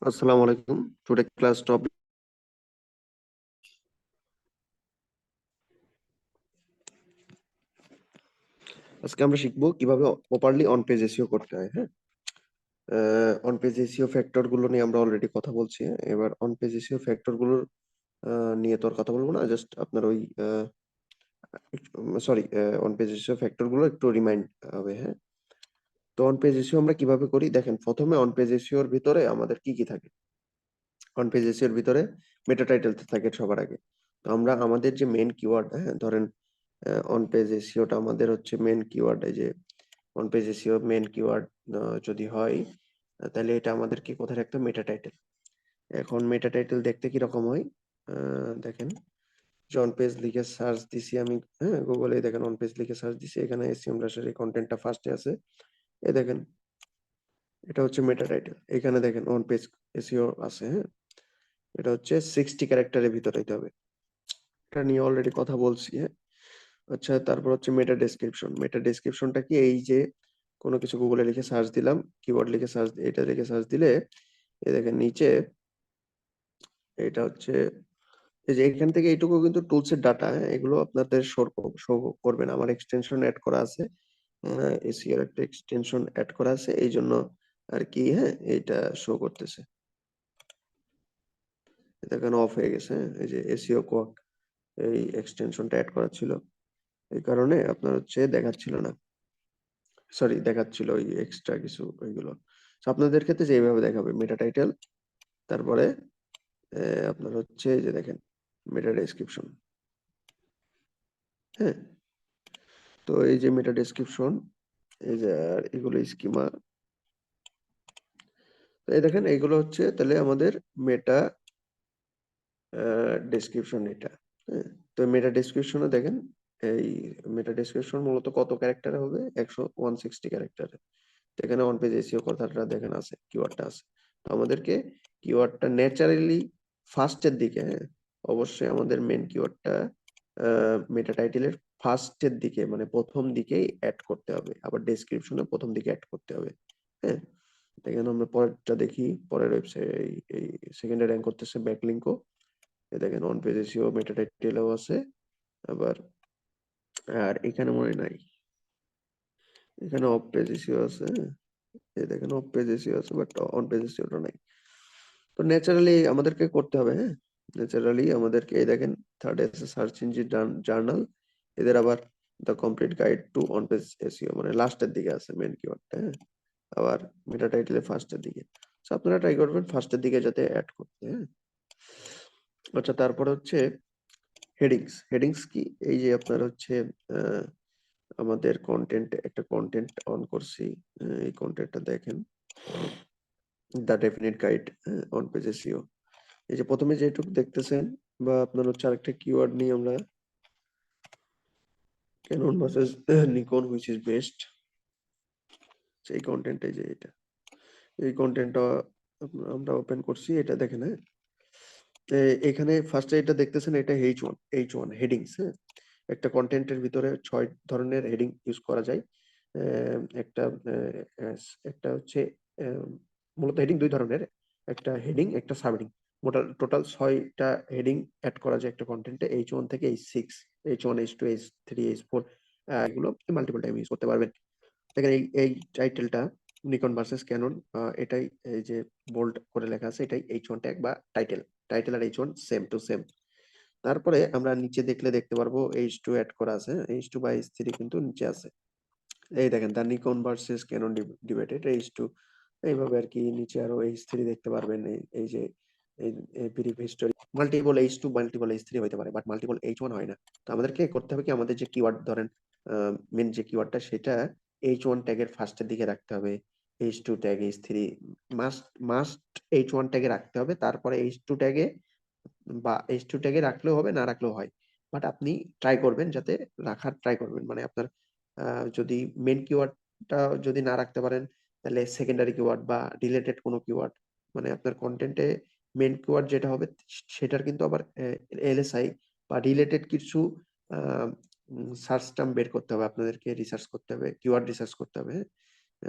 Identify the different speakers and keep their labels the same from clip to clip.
Speaker 1: Assalamu alaikum. Today class topic. আজকে আমরা শিখবো কিভাবে প্রপারলি অন পেজ এসইও করতে হয়। হ্যাঁ, অন পেজ এসইও ফ্যাক্টর গুলো নিয়ে আমরা অলরেডি কথা বলছি। এবার অন পেজ এসইও ফ্যাক্টর গুলোর নিয়ে তো আর কথা বলবো না, জাস্ট আপনার ওই sorry on page SEO factor গুলো একটু রিমাইন্ড হবে। হ্যাঁ, তো অন পেজ এসইও আমরা কিভাবে করি দেখেন। প্রথমে অন পেজ এসইওর ভিতরে আমাদের কি কি থাকে? অন পেজ এসইওর ভিতরে মেটা টাইটেল থাকে সবার আগে। তো আমরা আমাদের যে মেইন কিওয়ার্ড, হ্যাঁ ধরেন অন পেজ এসইওটা আমাদের হচ্ছে মেইন কিওয়ার্ড। এই যে on page SEO main keyword যদি হয়, তাহলে এটা আমাদেরকে কোথায় রাখতে হবে? মেটা টাইটেল। এখন মেটা টাইটেল দেখতে কি রকম হয়? দেখেন, যে অন পেজ লিখে সার্চ দিছি আমি, হ্যাঁ গুগলে দেখেন অন পেজ লিখে সার্চ দিছি, এখানে এসইও ব্রাশের এই কন্টেন্টটা ফার্স্টে আছে। এই দেখেন, এটা হচ্ছে মেটা টাইটেল। এখানে দেখেন অন পেজ এসইও আছে। হ্যাঁ, এটা হচ্ছে 60 ক্যারেক্টারের ভিতরে হইতে হবে। এটা নিয়ে অলরেডি কথা বলছি। হ্যাঁ, আচ্ছা, তারপর হচ্ছে মেটা ডেসক্রিপশন। মেটা ডেসক্রিপশনটা কি? এই যে কোনো কিছু গুগলে লিখে সার্চ দিলাম, কিওয়ার্ড লিখে সার্চ, এটা লিখে সার্চ দিলে এই দেখেন নিচে এটা হচ্ছে, এই যে এখান থেকে এইটুকু কিন্তু টুলস এর ডাটা। হ্যাঁ, এগুলো আপনাদের শো করবে না। আমার এক্সটেনশন অ্যাড করা আছে, এসইও এর একটা এক্সটেনশন অ্যাড করা আছে, এই জন্য আর কি। হ্যাঁ, এইটা শো করতেছে, এটা কেন অফ হয়ে গেছে? হ্যাঁ, এই যে এসইও কোয়াক এই এক্সটেনশনটা অ্যাড করা ছিল, এই কারণে আপনার হচ্ছে দেখাচ্ছিল না। সরি, দেখাচ্ছিল ওই এক্সট্রা কিছু ওইগুলো। তো আপনাদের ক্ষেত্রে যে এইভাবে দেখাবে মেটা টাইটেল, তারপরে আপনার হচ্ছে এই যে দেখেন মেটা ডেসক্রিপশন। হ্যাঁ, তো এই যে মেটা ডেসক্রিপশন, এই যে আর এগুলো স্কিমা। তো এই দেখেন এইগুলো হচ্ছে তাহলে আমাদের মেটা ডেসক্রিপশন এটা। হ্যাঁ, তো মেটা ডেসক্রিপশনে দেখেন, এই মেটা ডেসক্রিপশন মূলত কত ক্যারেক্টার হবে? 160 ক্যারেক্টারে। তো এখানে অন পেজ এসইও কথাটা দেখেন আছে, কিওয়ার্ডটা আছে। তো আমাদেরকে কিওয়ার্ডটা ন্যাচারালি ফার্স্টের দিকে, হ্যাঁ অবশ্যই আমাদের মেন কিওয়ার্ডটা মেটা টাইটেলের ফার্স্টের দিকে, মানে প্রথম দিকেই অ্যাড করতে হবে। আবার ডেসক্রিপশনে প্রথম দিকে অ্যাড করতে হবে। হ্যাঁ, এখানে আমরা পরেরটা দেখি। পরের ওয়েবসাইট এই সেকেন্ডে র্যাঙ্ক করতেছে ব্যাকলিংকও। এই দেখেন অন পেজ এসইও মেটা টাইটেলও আছে আবার। আর এখানে মনে হয় নাই, এখানে অফ পেজ এসইও আছে। এই দেখেন অফ পেজ এসইও আছে, বাট অন পেজ এসইওটা নাই। তো ন্যাচারালি আমাদেরকে করতে হবে। হ্যাঁ, ন্যাচারালি আমাদেরকে এই দেখেন থার্ড আছে সার্চ ইঞ্জিন জার্নাল। এদের আবার the complete guide to on page SEO, মানে লাস্টের দিকে আছে মেন কিওয়ার্ডটা। হ্যাঁ, আবার মেটা টাইটেলের ফার্স্টের দিকে। সো আপনারা ট্রাই করবেন ফার্স্টের দিকে যাতে অ্যাড করতে। হ্যাঁ, আচ্ছা, তারপরে হচ্ছে হেডিংস। হেডিংস কি? এই যে আপনার হচ্ছে আহ, আমাদের কন্টেন্ট, একটা কন্টেন্ট অন করছি। এই কন্টেন্টটা দেখেন, the definite guide on page SEO. এই যে প্রথমে যেটুকু দেখতেছেন, বা আপনার হচ্ছে আরেকটা কিওয়ার্ড নিয়ে আমরা Canon versus Nikon which is best, সেই কন্টেন্ট। এই যে এটা, এই কন্টেন্টটা আমরা ওপেন করছি, এটা দেখেন। হ্যাঁ, এখানে ফার্স্টে এটা দেখতেছেন, এটা H1 হেডিংস। হ্যাঁ, একটা কন্টেন্টের ভিতরে 6 ধরনের হেডিং ইউজ করা যায়। একটা একটা হচ্ছে মূলত হেডিং 2 ধরনের, একটা হেডিং একটা সাবহেডিং। টোটাল 6টা হেডিং অ্যাড করা যায় একটা কন্টেন্টে, H1 থেকে H6, H1 H2 H3 H4। এগুলো মাল্টিপল টাইম ইউজ করতে পারবেন। দেখেন এই টাইটেলটা নিকন ভার্সেস ক্যানন, এটাই এই যে বোল্ড করে লেখা আছে, এটাই H1 ট্যাগ বা টাইটেল। টাইটেল আর H1 সেম টু সেম। তারপরে আমরা নিচে দেখলে দেখতে পারবো H2 অ্যাড করা আছে, H2 বা H3 কিন্তু নিচে আছে। এই দেখেন the Nikon versus Canon debated H2। এইভাবে আর কি নিচে আরো H3 দেখতে পারবেন। এই যে এই brief history. Multiple H2 multiple H3 হইতে পারে, বাট মাল্টিপল H1 হয় না। তো আমাদেরকে করতে হবে কি, আমাদের যে কিওয়ার্ড ধরেন মেন যে কিওয়ার্ডটা, সেটা H1 ট্যাগের ফার্স্টের দিকে রাখতে হবে। H2 tag H3 must must H1 ট্যাগে রাখতে হবে। তারপরে H2 ট্যাগে বা H2 ট্যাগে রাখলেও হবে, না রাখলেও হয়। বাট আপনি ট্রাই করবেন যাতে রাখার ট্রাই করবেন। মানে আপনার যদি মেন কিওয়ার্ডটা যদি না রাখতে পারেন, তাহলে সেকেন্ডারি কিওয়ার্ড বা রিলেটেড কোনো কিওয়ার্ড, মানে আপনার কন্টেন্টে মেন কিওয়ার্ড যেটা হবে সেটার কিন্তু আবার এলএসআই বা রিলেটেড কিছু সার্চ টার্ম বের করতে হবে। আপনাদেরকে রিসার্চ করতে হবে, কিওয়ার্ড রিসার্চ করতে হবে। হ্যাঁ,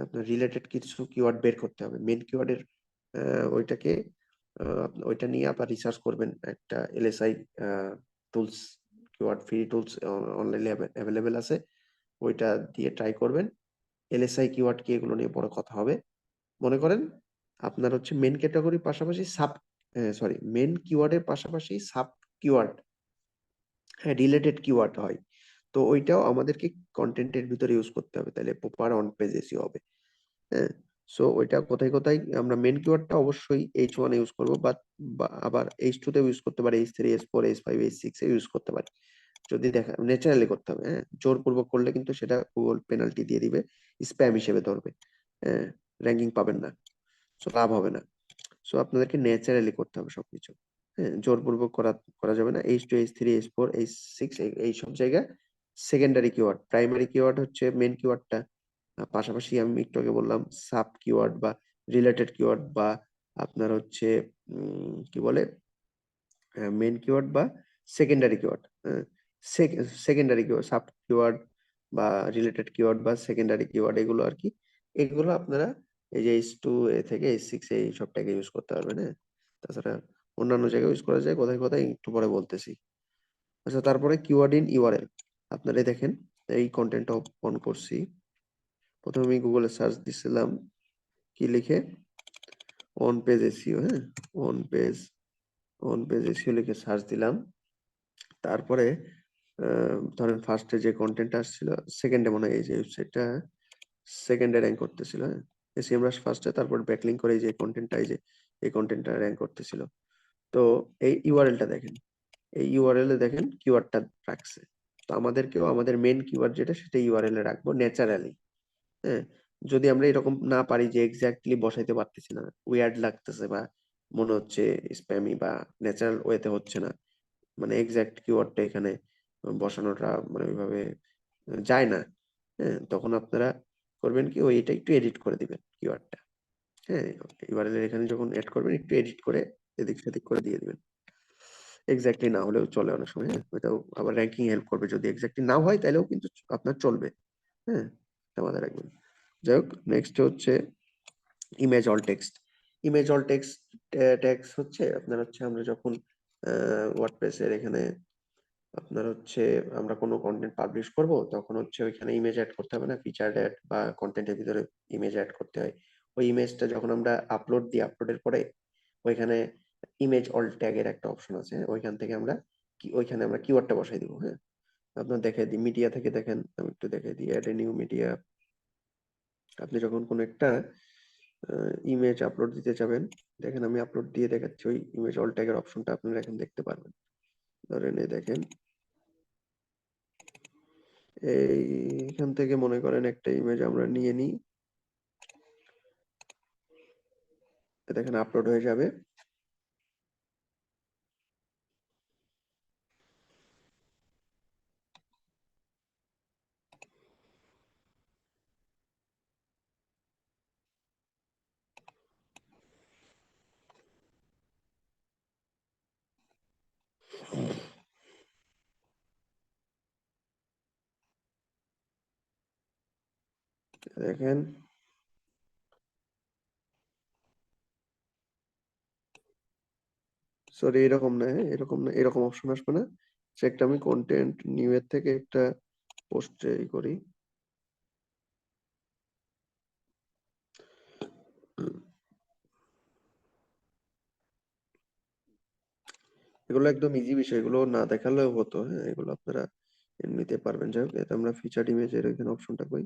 Speaker 1: আপনার রিলেটেড কিছু কিওয়ার্ড বের করতে হবে মেন কিওয়ার্ডের ওইটাকে ওইটা নিয়ে আবার রিসার্চ করবেন একটা LSI tools, keyword free tools অনলাইনে অ্যাভেলেবেল আছে, ওইটা দিয়ে ট্রাই করবেন। এলএসআই কিওয়ার্ড কি এগুলো নিয়ে বড় কথা হবে। মনে করেন আপনার হচ্ছে মেন ক্যাটাগরির পাশাপাশি মেন কিওয়ার্ডের পাশাপাশি সাব কিওয়ার্ড, হ্যাঁ, রিলেটেড কিওয়ার্ড হয়, তো ওইটাও আমাদেরকে কন্টেন্টের ভিতরে ইউজ করতে হবে, তাহলে প্রপার অন পেজ এসিও হবে। হ্যাঁ, সো ওইটা কোথায় কোথায় আমরা মেন কিওয়ার্ডটা অবশ্যই H1 এ ইউজ করবো, বাট আবার H2 তে ইউজ করতে পারি, H3, H4, H5, H6 এ ইউজ করতে পারি। যদি দেখা ন্যাচারালি করতে হবে, হ্যাঁ, জোরপূর্বক করলে কিন্তু সেটা গুগল পেনাল্টি দিয়ে দিবে, স্প্যাম হিসেবে ধরবে, হ্যাঁ, র্যাঙ্কিং পাবেন না, সো লাভ হবে না। সো আপনাদেরকে ন্যাচারালি করতে হবে সবকিছু, হ্যাঁ, জোরপূর্বক করা করা যাবে না। H2, H3, H4, H6 এই সব জায়গায় সেকেন্ডারি কিওয়ার্ড, প্রাইমারি কিওয়ার্ড হচ্ছে মেন কিওয়ার্ডটা, পাশাপাশি আমি একটু আগে বললাম সাব কিওয়ার্ড বা রিলেটেড কিওয়ার্ড বা আপনার হচ্ছে কি বলে মেন কিওয়ার্ড বা secondary keyword, secondary keyword, sub keyword বা রিলেটেড কিওয়ার্ড বা সেকেন্ডারি কিওয়ার্ড, এগুলো আর কি, এগুলো আপনারা এই যে H2 থেকে H6 এই সব ট্যাগে ইউজ করতে পারবেন। হ্যাঁ, তাছাড়া অন্যান্য জায়গায় ইউজ করা যায়, কোথায় কোথায় একটু পরে বলতেছি। আচ্ছা, তারপরে কিওয়ার্ড ইন ইউআরএল, আপনারা দেখেন এই কন্টেন্টটা অন করছি। প্রথমে আমি গুগলে সার্চ দিছিলাম কি লিখে, অন পেজ এসইও, হ্যাঁ, on page on page SEO লিখে সার্চ দিলাম। তারপরে ধরেন ফার্স্টে যে কন্টেন্ট আসছিল, সেকেন্ডে মনে হয় এই যে ওয়েবসাইটটা সেকেন্ডে র্যাঙ্ক করতেছিল, হ্যাঁ, এসইএমরাশ ফার্স্টে, তারপর ব্যাকলিঙ্ক করে এই যে কন্টেন্টটা, এই যে এই কন্টেন্টটা র্যাঙ্ক করতেছিল। তো এই ইউআরএলটা দেখেন, এই ইউআরএল এ দেখেন কিওয়ার্ডটা রাখছে। তো আমাদেরকেও আমাদের মেন কিওয়ার্ড যেটা সেটা ইউআরএল এ রাখবো ন্যাচারালি। হ্যাঁ, যদি আমরা এরকম না পারি যে এক্স্যাক্টলি বসাইতে পারতেছি না, উইয়ার্ড লাগতেছে বা মনে হচ্ছে স্প্যামি বা ন্যাচারাল ওয়েতে হচ্ছে না, মানে এক্সাক্ট কিওয়ার্ডটা এখানে বসানোটা মানে ওইভাবে যায় না, হ্যাঁ, তখন আপনারা করবেন কি, ওই এটা একটু এডিট করে দিবেন কিওয়ার্ডটা, হ্যাঁ, ইউআরএল এর এখানে যখন এড করবেন একটু এডিট করে এদিক সেদিক করে দিয়ে দিবেন। এক্স্যাক্টলি না হলেও চলে অনেক সময়, হ্যাঁ, ওইটাও আবার র্যাঙ্কিং হেল্প করবে। যদি এক্স্যাক্টলি না হয় তাহলেও কিন্তু আপনার চলবে, হ্যাঁ, এটা মাথায় রাখবেন। যাই হোক, নেক্সট হচ্ছে image all text. Image all text tags হচ্ছে আপনার হচ্ছে আমরা যখন ওয়ার্ডপ্রেসের এখানে আপনার হচ্ছে আমরা কোনো কন্টেন্ট পাবলিশ করব, তখন হচ্ছে ওইখানে ইমেজ অ্যাড করতে হবে না, ফিচার্ড অ্যাড বা কন্টেন্টের ভিতরে ইমেজ অ্যাড করতে হয়। ওই ইমেজটা যখন আমরা আপলোড দিই, আপলোডের পরে ওইখানে ইমেজ অল ট্যাগের একটা অপশন আছে, ওইখান থেকে আমরা ওইখানে আমরা কিওয়ার্ডটা বসাই দিব। হ্যাঁ, আপনার দেখাই দিই মিডিয়া থেকে, দেখেন আমি একটু দেখাই দিই, অ্যাড এ নিউ মিডিয়া। আপনি যখন কোনো একটা ইমেজ আপলোড দিতে চাবেন, দেখেন আমি আপলোড দিয়ে দেখাচ্ছি, ওই ইমেজ অল ট্যাগের অপশনটা আপনারা এখন দেখতে পারবেন। ধরেন এই দেখেন, এইখান থেকে মনে করেন একটা ইমেজ আমরা নিয়ে নিই, দেখেন আপলোড হয়ে যাবে। দেখেন, সরি এরকম না, হ্যাঁ, এরকম না, এরকম অপশন আসবে না। সে একটা আমি কন্টেন্ট নিউ এর থেকে একটা পোস্ট করি, এগুলো একদম ইজি বিষয়, এগুলো না দেখালেও হতো, হ্যাঁ, এগুলো আপনারা এমনিতে পারবেন। যাই হোক, এটা আমরা ফিচার্ড ইমেজের এখানে অপশনটা কই,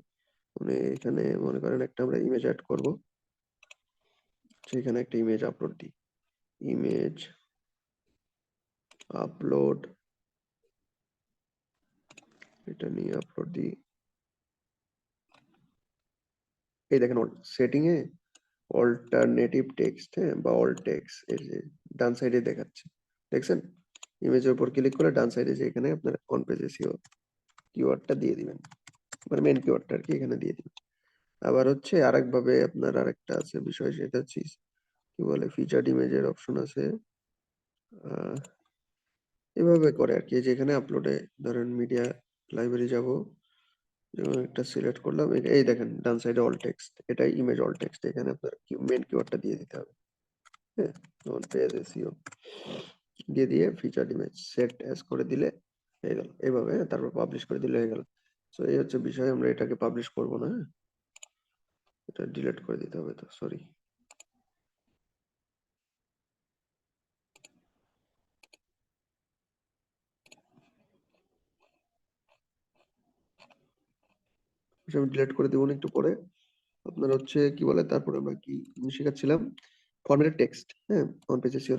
Speaker 1: মানে এখানে মনে করেন একটা আমরা ইমেজ অ্যাড করব, সেখানে একটা ইমেজ আপলোড দিই, ইমেজ আপলোড, এটা নিয়ে আপলোড দিই। এই দেখেন সেটিং এ অল্টারনেটিভ টেক্সট, হ্যাঁ, বা অল টেক্সট, এই যে ডান সাইডে দেখাচ্ছে, দেখছেন, ইমেজের উপর ক্লিক করে ডান সাইডে যে এখানে আপনার অন পেজ এসইও কিওয়ার্ডটা দিয়ে দিবেন, মানে মেন কিওয়ার্ডটা আর কি এখানে দিয়ে দিবেন। আবার হচ্ছে আরেক ভাবে আপনার আরেকটা আছে বিষয়, সেটা হচ্ছে কি বলে ফিচার্ড ইমেজের অপশন আছে, আহ, এভাবে করে আর কি, যেখানে আপলোডে ধরেন মিডিয়া লাইব্রেরি যাব, যেমন একটা সিলেক্ট করলাম, এই দেখেন ডান সাইডে অল টেক্সট, এটাই ইমেজ অল টেক্সট, এখানে আপনার মেন কিওয়ার্ডটা দিয়ে দিতে হবে। হ্যাঁ, অন পেজ এসইও দিয়ে ফিচার্ড ইমেজ সেট অ্যাজ করে দিলে হয়ে গেল এইভাবে। তারপর পাবলিশ করে দিলে হয়ে গেল। সো এই হচ্ছে বিষয়, আমরা এটাকে পাবলিশ করব না। হ্যাঁ, এটা ডিলিট করে দিতে হবে, তো সরি। আমি ডিলিট করে দেবো না একটু পরে। আপনার হচ্ছে কি বলে, তারপরে আমরা কি শেখাচ্ছিলাম, ফরম্যাটেড টেক্সট। হ্যাঁ, অন পেজ এসইও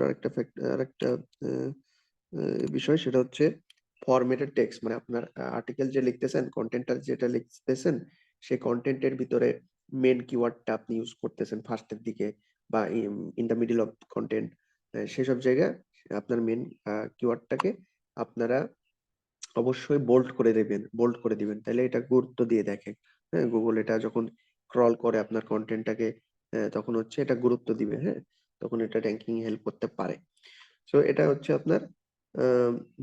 Speaker 1: আরেকটা বিষয়, সেটা হচ্ছে ফরম্যাটেড টেক্সট। মানে আপনার আর্টিকেল যে লিখতেছেন, কন্টেন্টটা যেটা লিখতেছেন, সেই কন্টেন্টের ভিতরে মেন কিওয়ার্ডটা আপনি ইউজ করতেছেন ফার্স্টের দিকে বা in the middle of content, সেসব জায়গায় আপনার মেন কিওয়ার্ডটাকে আপনারা অবশ্যই বোল্ড করে দিবেন, তাহলে এটা গুরুত্ব দিয়ে দেখে। হ্যাঁ, গুগল এটা যখন ক্রল করে আপনার কন্টেন্টটাকে, তখন হচ্ছে এটা গুরুত্ব দিবে। হ্যাঁ, তখন এটা র্যাঙ্কিং হেল্প করতে পারে। সো এটা হচ্ছে আপনার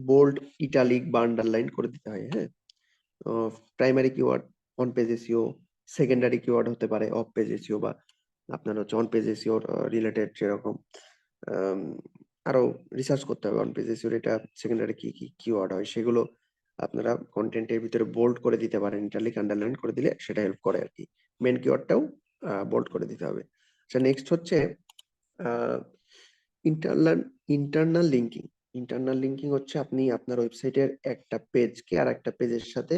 Speaker 1: বোল্ড, ইটালিক বা আন্ডারলাইন করে দিতে হয়। হ্যাঁ, primary keyword on page SEO, secondary keyword হতে পারে অফ পেজ এসইও, বা আপনার হচ্ছে অন পেজ এসইও রিলেটেড যেরকম আম, আরো রিসার্চ করতে হবে অন পেজ এসইও এটা সেকেন্ডারি কি কি কিওয়ার্ড হয়, সেগুলো আপনারা কন্টেন্টের ভিতরে বোল্ড করে দিতে পারেন। ইটালিক আন্ডারলাইন করে দিলে সেটা হেল্প করে আর কি। মেন কিওয়ার্ডটাও বোল্ড করে দিতে হবে। আচ্ছা, নেক্সট হচ্ছে internal internal linking. Internal linking হচ্ছে আপনি আপনার ওয়েবসাইটের একটা পেজকে আর একটা পেজের সাথে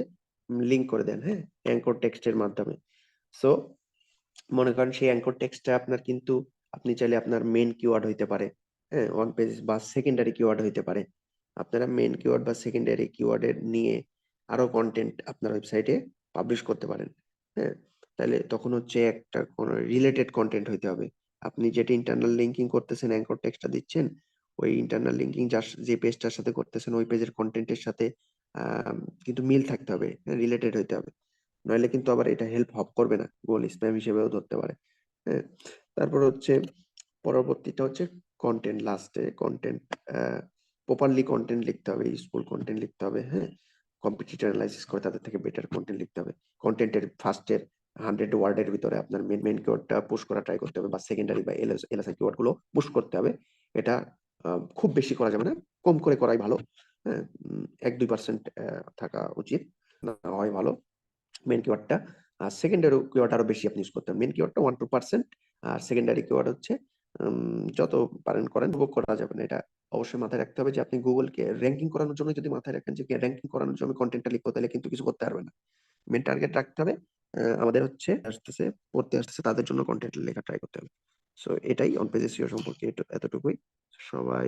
Speaker 1: লিংক করে দেন। হ্যাঁ, অ্যাঙ্কর টেক্সটের মাধ্যমে। সো মনে করেন সেই অ্যাঙ্কর টেক্সটটা আপনার কিন্তু আপনি চাইলে আপনার মেন কিওয়ার্ড হইতে পারে। হ্যাঁ, ওয়ান পেজ বা সেকেন্ডারি কিওয়ার্ড হইতে পারে। আপনারা মেন কিওয়ার্ড বা সেকেন্ডারি কিওয়ার্ডের নিয়ে আরো কন্টেন্ট আপনার ওয়েবসাইটে পাবলিশ করতে পারেন। হ্যাঁ, তাহলে তখন হচ্ছে একটা কোন রিলেটেড কন্টেন্ট হইতে হবে। আপনি যেটা ইন্টারনাল লিঙ্কিং করতেছেন, অ্যাঙ্কর টেক্সটটা দিচ্ছেন, ওই ইন্টারনাল লিঙ্কিং যে পেজটার সাথে করতেছেন, ওই পেজের কন্টেন্টের সাথে কিন্তু মিল থাকতে হবে, রিলেটেড হইতে হবে। নইলে কিন্তু আবার এটা হেল্প করবে না, গুগল স্প্যাম হিসেবেও ধরতে পারে। হ্যাঁ, তারপর হচ্ছে পরবর্তীটা হচ্ছে কন্টেন্ট। লাস্টে কন্টেন্ট, প্রপারলি কন্টেন্ট লিখতে হবে, ইউজফুল কন্টেন্ট লিখতে হবে। হ্যাঁ, কম্পিটিটর অ্যানালাইসিস করে তাদের থেকে বেটার কন্টেন্ট লিখতে হবে। কন্টেন্টের ফার্স্টের 100 ওয়ার্ডের ভিতরে আপনার মেন কিওয়ার্ডটা পুশ করা ট্রাই করতে হবে, বা সেকেন্ডারি বা এলএসআই কিওয়ার্ড গুলো পুশ করতে হবে। এটা খুব বেশি করা যাবে না, কম করে করাই ভালো। হ্যাঁ, 1-2% থাকা উচিত, না হয় ভালো মেন কিওয়ার্ডটা। আর সেকেন্ডারি কিওয়ার্ড আরো বেশি আপনি ইউজ করতে হবে। মেন কিওয়ার্ডটা 1-2%, আর সেকেন্ডারি কিওয়ার্ড হচ্ছে যত পারেন করেন, উপভোগ করা যাবে না। এটা অবশ্যই মাথায় রাখতে হবে যে আপনি গুগলকে র্যাঙ্কিং করানোর জন্য যদি মাথায় রাখেন যে র্যাঙ্কিং করানোর জন্য কন্টেন্টটা লিখবো, তাহলে কিন্তু কিছু করতে পারবে না। মেন টার্গেট রাখতে হবে আমাদের হচ্ছে পড়তে আসতেছে তাদের জন্য কন্টেন্ট লেখা ট্রাই করতে হবে। সো এটাই অন পেজ এসইও সম্পর্কে এতটুকুই। সবাই